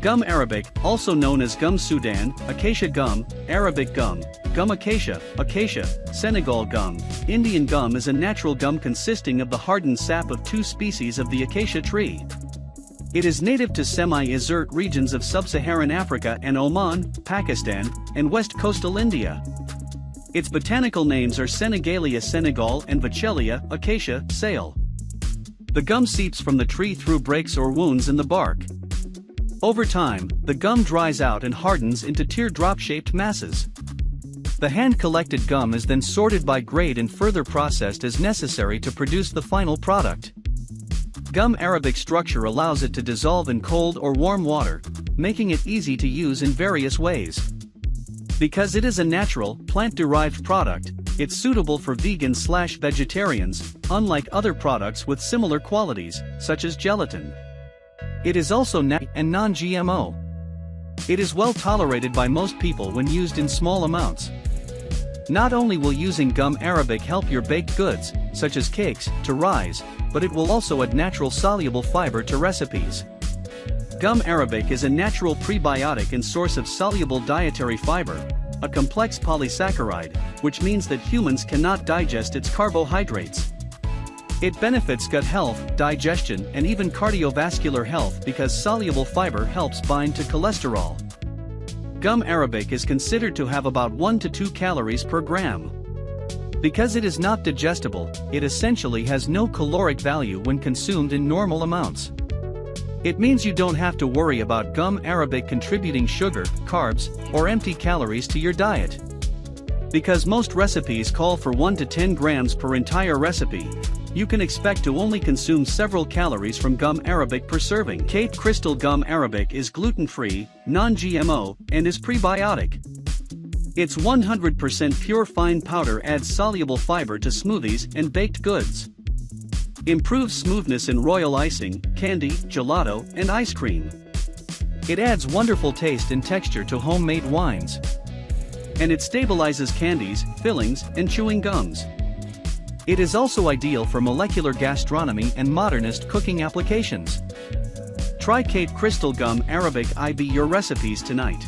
Gum arabic, also known as gum Sudan, acacia gum, Arabic gum, gum acacia, Senegal gum, Indian gum is a natural gum consisting of the hardened sap of two species of the acacia tree. It is native to semi-desert regions of sub-Saharan Africa and Oman, Pakistan, and west coastal India. Its botanical names are Senegalia Senegal and Vachelia, acacia, Sale. The gum seeps from the tree through breaks or wounds in the bark. Over time, the gum dries out and hardens into teardrop-shaped masses. The hand-collected gum is then sorted by grade and further processed as necessary to produce the final product. Gum arabic structure allows it to dissolve in cold or warm water, making it easy to use in various ways. Because it is a natural, plant-derived product, it's suitable for vegans/vegetarians, unlike other products with similar qualities, such as gelatin. It is also natural and non-GMO. It is well tolerated by most people when used in small amounts. Not only will using gum arabic help your baked goods, such as cakes, to rise, but it will also add natural soluble fiber to recipes. Gum arabic is a natural prebiotic and source of soluble dietary fiber, a complex polysaccharide, which means that humans cannot digest its carbohydrates. It benefits gut health, digestion, and even cardiovascular health because soluble fiber helps bind to cholesterol. Gum arabic is considered to have about 1 to 2 calories per gram. Because it is not digestible, it essentially has no caloric value when consumed in normal amounts. It means you don't have to worry about gum arabic contributing sugar, carbs, or empty calories to your diet. Because most recipes call for 1 to 10 grams per entire recipe, you can expect to only consume several calories from gum arabic per serving. Cape Crystal Gum Arabic is gluten-free, non-GMO, and is prebiotic. Its 100% pure fine powder adds soluble fiber to smoothies and baked goods. Improves smoothness in royal icing, candy, gelato, and ice cream. It adds wonderful taste and texture to homemade wines. And it stabilizes candies, fillings, and chewing gums. It is also ideal for molecular gastronomy and modernist cooking applications. Try Cape Crystal Gum Arabic IB your recipes tonight.